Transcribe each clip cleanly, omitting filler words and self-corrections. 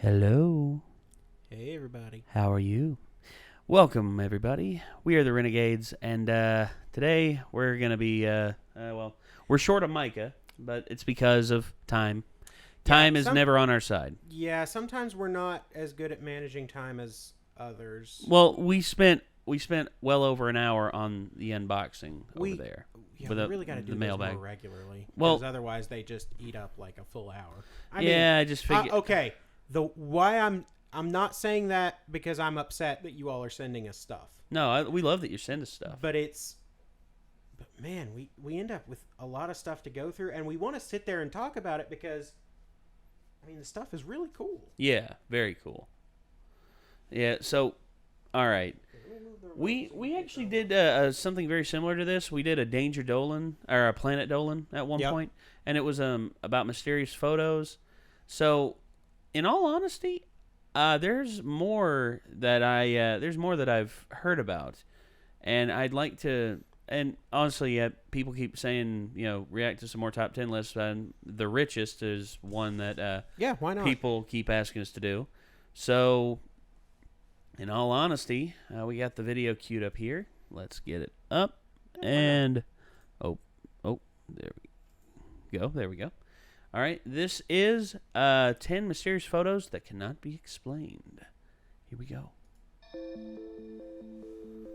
Hello. Hey, everybody. How are you? Welcome, everybody. We are the Renegades, and today we're going to be, we're short of Micah, but it's because of time. Time is never on our side. Yeah, sometimes we're not as good at managing time as others. Well, we spent well over an hour on the unboxing over there. Yeah, we really got to do this more regularly. Because otherwise they just eat up like a full hour. I just figured. Okay. Why I'm not saying that because I'm upset that you all are sending us stuff. No, we love that you send us stuff. But man, we end up with a lot of stuff to go through, and we want to sit there and talk about it because, the stuff is really cool. Yeah, very cool. Yeah, so, all right. We actually did something very similar to this. We did a Danger Dolan, or a Planet Dolan at one point, and it was about mysterious photos. So, in all honesty, there's more that I've heard about, and I'd like to. And honestly, people keep saying, react to some more top 10 lists. And the richest is one that why not? People keep asking us to do. So, in all honesty, we got the video queued up here. Let's get it up. And there we go. There we go. All right, this is 10 mysterious photos that cannot be explained. Here we go.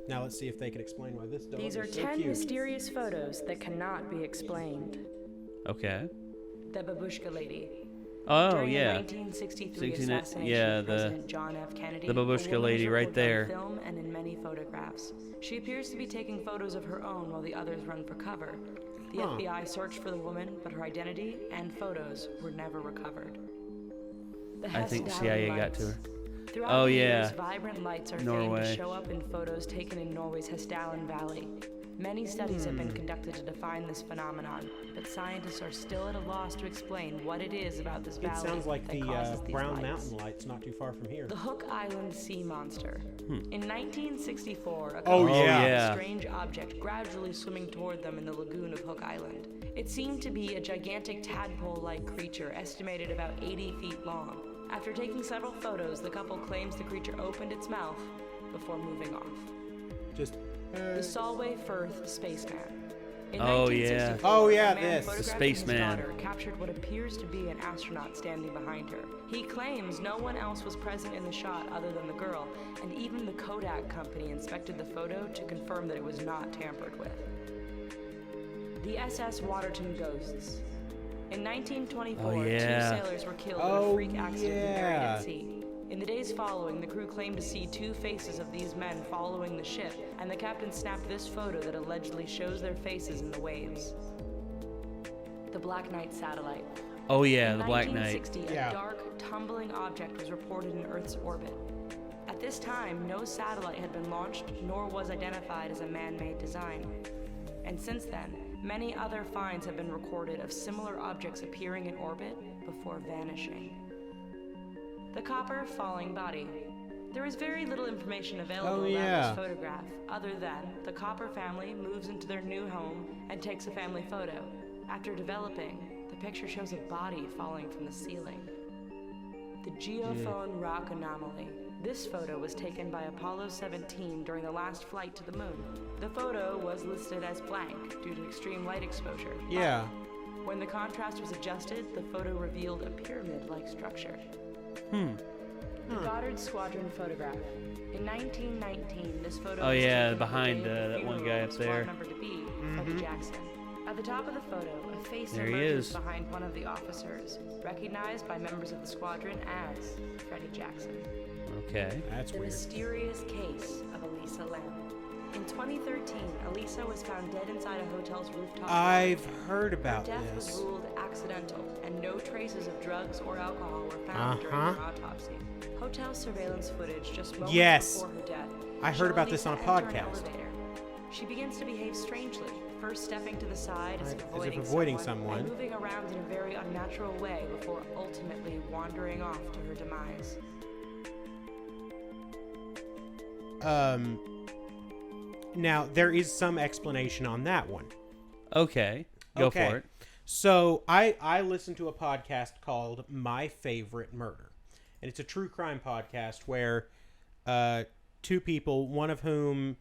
Now let's see if they can explain why this dog These are is so 10 cute. mysterious photos that cannot be explained. Okay. The Babushka Lady. Oh, During yeah. the 1963 assassination of President John F. Kennedy, the Babushka Lady right there. In film and in many photographs. She appears to be taking photos of her own while the others run for cover. The FBI searched for the woman, but her identity and photos were never recovered. I think CIA got to her. Throughout the years, vibrant lights are famed to show up in photos taken in Norway's Hessdalen Valley. Many studies have been conducted to define this phenomenon, but scientists are still at a loss to explain what it is about this valley. It sounds like the Brown lights. Mountain lights not too far from here. The Hook Island sea monster. In 1964, a strange object gradually swimming toward them in the lagoon of Hook Island. It seemed to be a gigantic tadpole-like creature estimated about 80 feet long. After taking several photos, the couple claims the creature opened its mouth before moving off. The Solway Firth Spaceman. In 1964, a man the spaceman. His daughter captured what appears to be an astronaut standing behind her. He claims no one else was present in the shot other than the girl, and even the Kodak company inspected the photo to confirm that it was not tampered with. The SS Waterton Ghosts. In 1924, 2 sailors were killed in a freak accident and buried at sea. In the days following, the crew claimed to see 2 faces of these men following the ship, and the captain snapped this photo that allegedly shows their faces in the waves. The Black Knight Satellite. Oh yeah, the Black Knight. In 1960, a dark, tumbling object was reported in Earth's orbit. At this time, no satellite had been launched, nor was identified as a man-made design. And since then, many other finds have been recorded of similar objects appearing in orbit before vanishing. The Copper Falling Body. There is very little information available about this photograph, other than the Copper family moves into their new home and takes a family photo. After developing, the picture shows a body falling from the ceiling. The Geophone Rock Anomaly. This photo was taken by Apollo 17 during the last flight to the moon. The photo was listed as blank due to extreme light exposure. Yeah. When the contrast was adjusted, the photo revealed a pyramid-like structure. The Goddard Squadron photograph. In 1919, this photo was taken behind the day of the that one funeral guy of up squad there. member to be, Freddie Jackson. At the top of the photo, a face There he emerges is. behind one of the officers, recognized by members of the squadron as Freddie Jackson. Okay. That's The weird. mysterious case of Elisa Lam. In 2013, Elisa was found dead inside a hotel's rooftop. I've heard about Her death was this. ruled accidental, and no traces of drugs or alcohol were found during her autopsy. Hotel surveillance footage just moments before her death. I heard showed about this on a Elisa enter an podcast. elevator. She begins to behave strangely, first stepping to the side as if avoiding avoiding someone. and moving around in a very unnatural way before ultimately wandering off to her demise. Now, there is some explanation on that one. Okay. Go for it. So, I listened to a podcast called My Favorite Murder. and it's a true crime podcast where two people, one of whom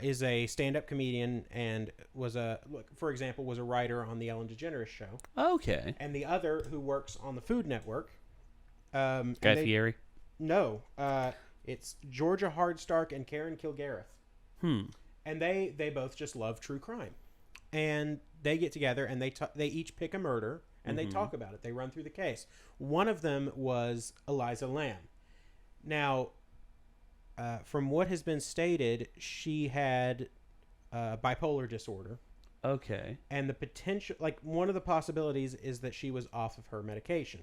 is a stand-up comedian and was a writer on the Ellen DeGeneres show. Okay. And the other who works on the Food Network. Guy Fieri? No. It's Georgia Hardstark and Karen Kilgareth. And they both just love true crime. And they get together and they each pick a murder and they talk about it. They run through the case. One of them was Eliza Lamb. Now, from what has been stated, she had bipolar disorder. Okay. And the potential, like one of the possibilities is that she was off of her medication,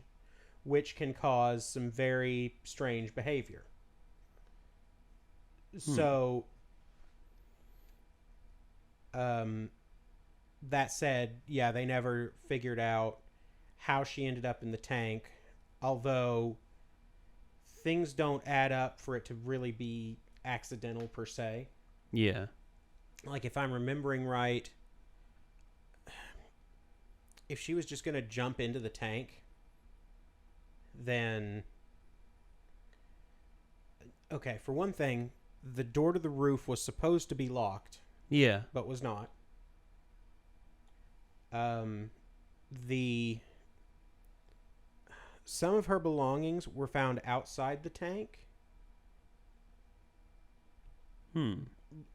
which can cause some very strange behavior. So, that said, yeah, they never figured out how she ended up in the tank, although things don't add up for it to really be accidental per se. Yeah. Like, if I'm remembering right, if she was just going to jump into the tank, then... Okay, for one thing, the door to the roof was supposed to be locked. Yeah. But was not. Some of her belongings were found outside the tank.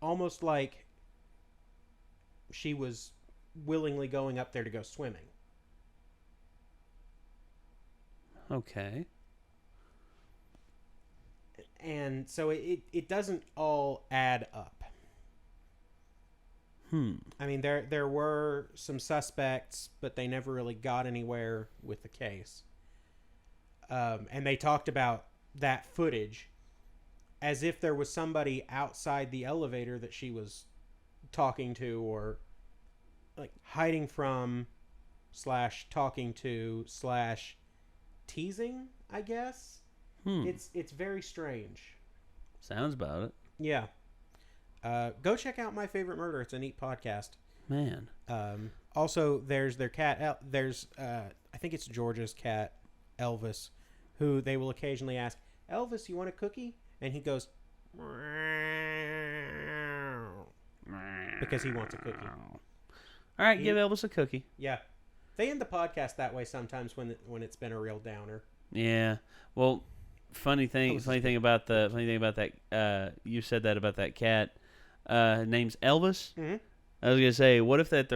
Almost like she was willingly going up there to go swimming. Okay. And so it doesn't all add up. I mean, there were some suspects, but they never really got anywhere with the case. And they talked about that footage as if there was somebody outside the elevator that she was talking to, or like hiding from / talking to / teasing, I guess. It's very strange. Sounds about it. Yeah. Go check out My Favorite Murder. It's a neat podcast. Man. Also, there's their cat. I think it's Georgia's cat, Elvis, who they will occasionally ask, Elvis, you want a cookie? And he goes, because he wants a cookie. All right, give Elvis a cookie. Yeah. They end the podcast that way sometimes when it's been a real downer. Yeah. Well, funny thing about that. You said that about that cat. Name's Elvis. Mm-hmm. I was gonna say, what if that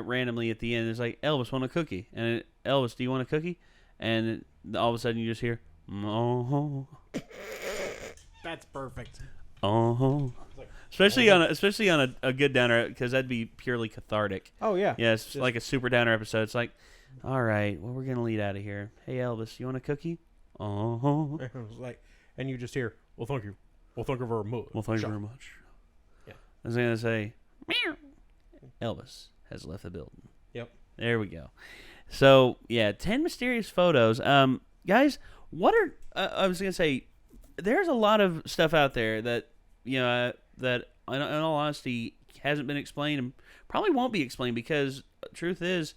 randomly at the end is like, Elvis, want a cookie? And Elvis, do you want a cookie? And all of a sudden you just hear, oh. That's perfect. Oh. Like, especially on a good downer, because that'd be purely cathartic. Oh yeah. Yeah, it's like a super downer episode. It's like, all right, well, we're gonna lead out of here. Hey Elvis, you want a cookie? Oh. Like, and you just hear, well, thank you. Well, thank you very much. Well, thank you very much. Yeah. I was gonna say, meow. Elvis has left the building. Yep. There we go. So yeah, 10 mysterious photos. Guys, what are I was gonna say? There's a lot of stuff out there that that in all honesty hasn't been explained and probably won't be explained, because truth is,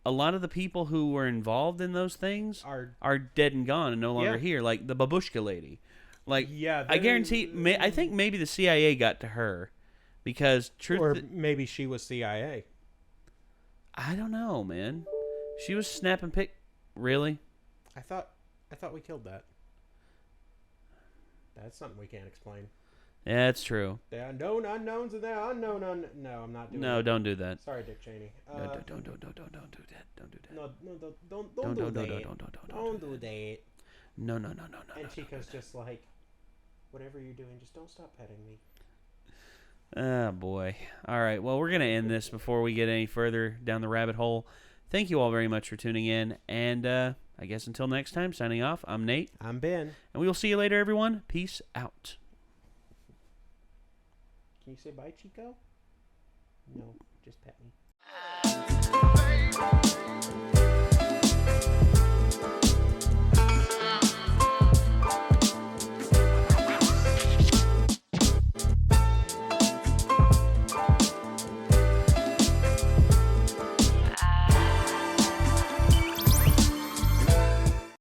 a lot of the people who were involved in those things are dead and gone and no longer here. Like the babushka lady. Like, yeah, I guarantee. I think maybe the CIA got to her, because or maybe she was CIA. I don't know, man. She was snapping pic. Really? I thought we killed that. That's something we can't explain. Yeah, it's true. There are known unknowns and there are unknown No, I'm not doing that. No, don't do that. Sorry, Dick Cheney. No, don't do that. Don't do that. No, don't do that. Don't do that. No. And Chico's just like, whatever you're doing, just don't stop petting me. Oh, boy. All right, well, we're going to end this before we get any further down the rabbit hole. Thank you all very much for tuning in, and I guess until next time, signing off, I'm Nate. I'm Ben. And we will see you later, everyone. Peace out. Can you say bye, Chico? No, just pet me.